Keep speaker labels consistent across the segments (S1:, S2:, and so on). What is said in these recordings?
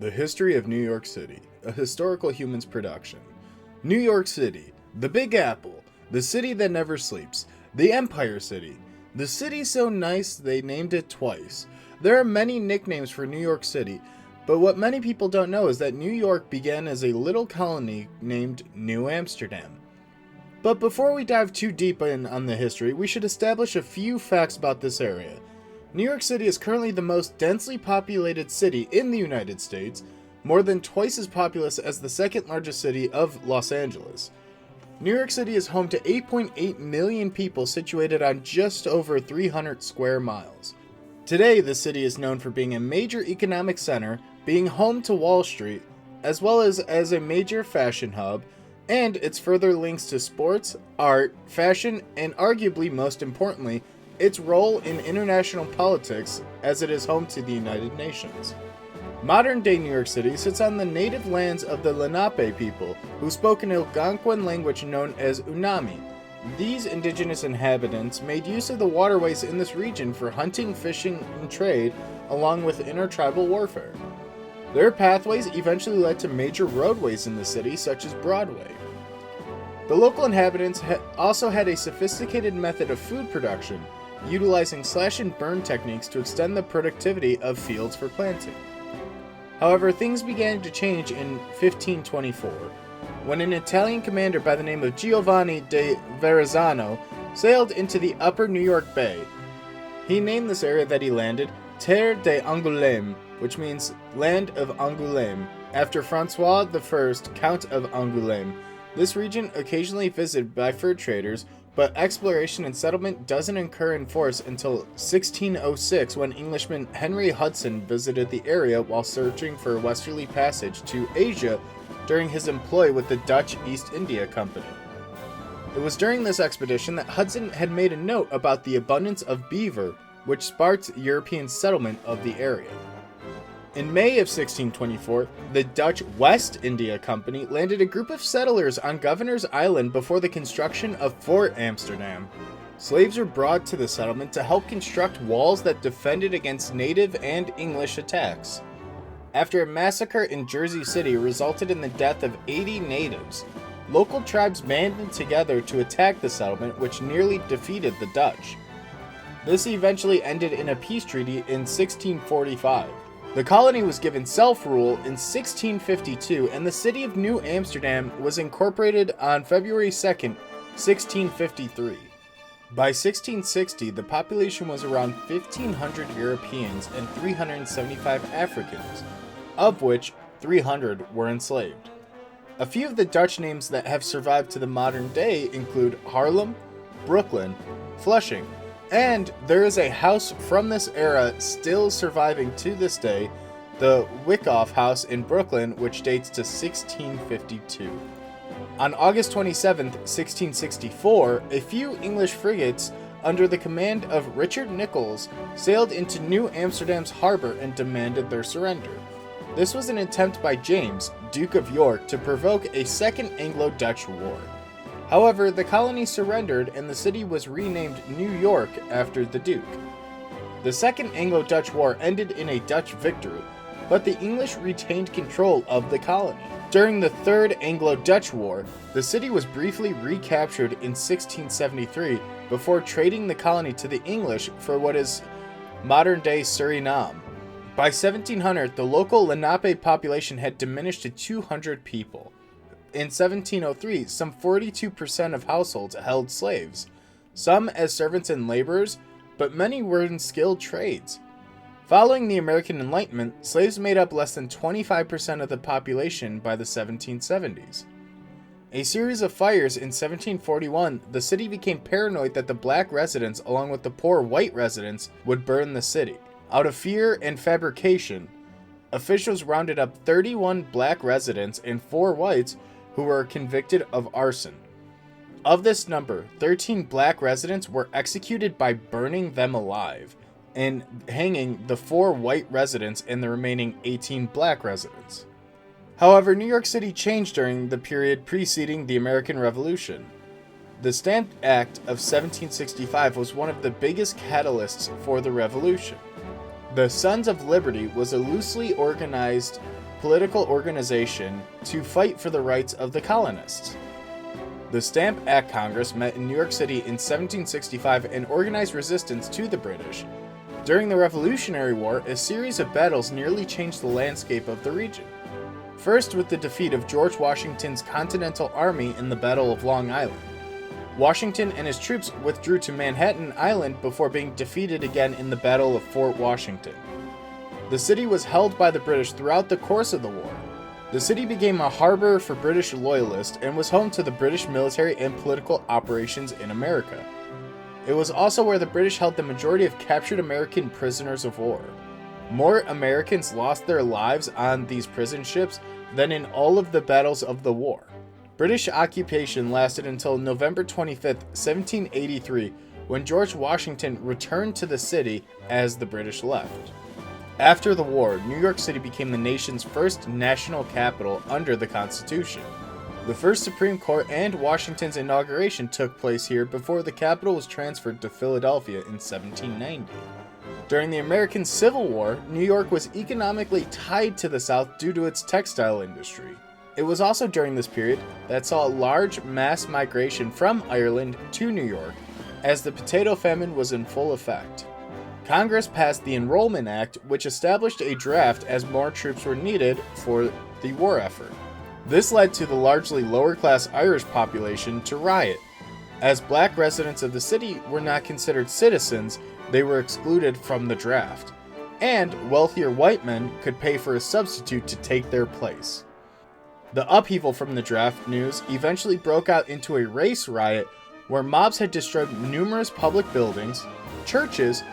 S1: The History of New York City, a historical humans production. New York City, the Big Apple, the city that never sleeps, the Empire City. The city so nice they named it twice. There are many nicknames for New York City, but what many people don't know is that New York began as a little colony named New Amsterdam. But before we dive too deep in on the history, we should establish a few facts about this area. New York City is currently the most densely populated city in the United States, more than twice as populous as the second largest city of Los Angeles. New York City is home to 8.8 million people situated on just over 300 square miles. Today, the city is known for being a major economic center, being home to Wall Street, as well as a major fashion hub, and its further links to sports, art, fashion, and arguably most importantly, its role in international politics as it is home to the United Nations. Modern-day New York City sits on the native lands of the Lenape people, who spoke an Algonquin language known as Unami. These indigenous inhabitants made use of the waterways in this region for hunting, fishing, and trade, along with intertribal warfare. Their pathways eventually led to major roadways in the city, such as Broadway. The local inhabitants also had a sophisticated method of food production, utilizing slash and burn techniques to extend the productivity of fields for planting. However, things began to change in 1524, when an Italian commander by the name of Giovanni de Verrazzano sailed into the upper New York Bay. He named this area that he landed Terre d'Angoulême, which means Land of Angoulême, after Francois I, Count of Angoulême. This region occasionally visited by fur traders, but exploration and settlement doesn't occur in force until 1606, when Englishman Henry Hudson visited the area while searching for a westerly passage to Asia during his employ with the Dutch East India Company. It was during this expedition that Hudson had made a note about the abundance of beaver, which sparked European settlement of the area. In May of 1624, the Dutch West India Company landed a group of settlers on Governor's Island before the construction of Fort Amsterdam. Slaves were brought to the settlement to help construct walls that defended against native and English attacks. After a massacre in Jersey City resulted in the death of 80 natives, local tribes banded together to attack the settlement, which nearly defeated the Dutch. This eventually ended in a peace treaty in 1645. The colony was given self-rule in 1652, and the city of New Amsterdam was incorporated on February 2nd, 1653. By 1660, the population was around 1,500 Europeans and 375 Africans, of which 300 were enslaved. A few of the Dutch names that have survived to the modern day include Harlem, Brooklyn, Flushing, and there is a house from this era still surviving to this day, the Wyckoff House in Brooklyn, which dates to 1652. On August 27, 1664, a few English frigates under the command of Richard Nicolls sailed into New Amsterdam's harbor and demanded their surrender. This was an attempt by James, Duke of York, to provoke a second Anglo-Dutch war. However, the colony surrendered and the city was renamed New York after the Duke. The Second Anglo-Dutch War ended in a Dutch victory, but the English retained control of the colony. During the Third Anglo-Dutch War, the city was briefly recaptured in 1673 before trading the colony to the English for what is modern-day Suriname. By 1700, the local Lenape population had diminished to 200 people. In 1703, some 42% of households held slaves, some as servants and laborers, but many were in skilled trades. Following the American Enlightenment, slaves made up less than 25% of the population by the 1770s. A series of fires in 1741, the city became paranoid that the black residents, along with the poor white residents, would burn the city. Out of fear and fabrication, officials rounded up 31 black residents and 4 whites who were convicted of arson. Of this number, 13 black residents were executed by burning them alive and hanging the 4 white residents and the remaining 18 black residents. However, New York City changed during the period preceding the American Revolution. The Stamp Act of 1765 was one of the biggest catalysts for the revolution. The Sons of Liberty was a loosely organized political organization to fight for the rights of the colonists. The Stamp Act Congress met in New York City in 1765 and organized resistance to the British. During the Revolutionary War, a series of battles nearly changed the landscape of the region. First, with the defeat of George Washington's Continental Army in the Battle of Long Island. Washington and his troops withdrew to Manhattan Island before being defeated again in the Battle of Fort Washington. The city was held by the British throughout the course of the war. The city became a harbor for British loyalists and was home to the British military and political operations in America. It was also where the British held the majority of captured American prisoners of war. More Americans lost their lives on these prison ships than in all of the battles of the war. British occupation lasted until November 25, 1783, when George Washington returned to the city as the British left. After the war, New York City became the nation's first national capital under the Constitution. The first Supreme Court and Washington's inauguration took place here before the capital was transferred to Philadelphia in 1790. During the American Civil War, New York was economically tied to the South due to its textile industry. It was also during this period that saw a large mass migration from Ireland to New York, as the potato famine was in full effect. Congress passed the Enrollment Act, which established a draft as more troops were needed for the war effort. This led to the largely lower-class Irish population to riot. As black residents of the city were not considered citizens, they were excluded from the draft, and wealthier white men could pay for a substitute to take their place. The upheaval from the draft news eventually broke out into a race riot where mobs had destroyed numerous public buildings, churches,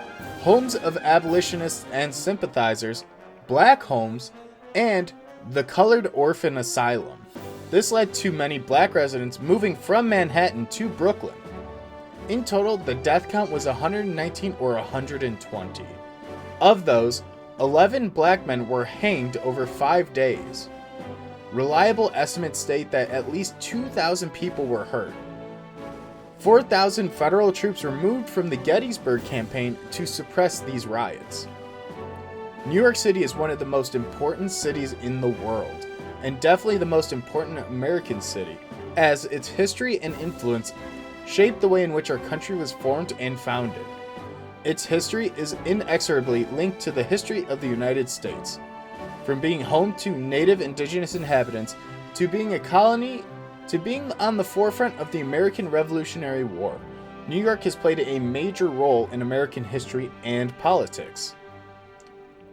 S1: homes of abolitionists and sympathizers, black homes, and the Colored Orphan Asylum. This led to many black residents moving from Manhattan to Brooklyn. In total, the death count was 119 or 120. Of those, 11 black men were hanged over 5 days. Reliable estimates state that at least 2,000 people were hurt. 4,000 federal troops were moved from the Gettysburg Campaign to suppress these riots. New York City is one of the most important cities in the world, and definitely the most important American city, as its history and influence shaped the way in which our country was formed and founded. Its history is inexorably linked to the history of the United States. From being home to native indigenous inhabitants, to being a colony, to being on the forefront of the American Revolutionary War, New York has played a major role in American history and politics.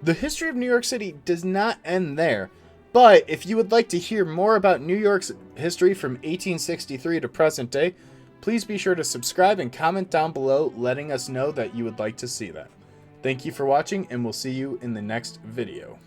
S1: The history of New York City does not end there, but if you would like to hear more about New York's history from 1863 to present day, please be sure to subscribe and comment down below letting us know that you would like to see that. Thank you for watching, and we'll see you in the next video.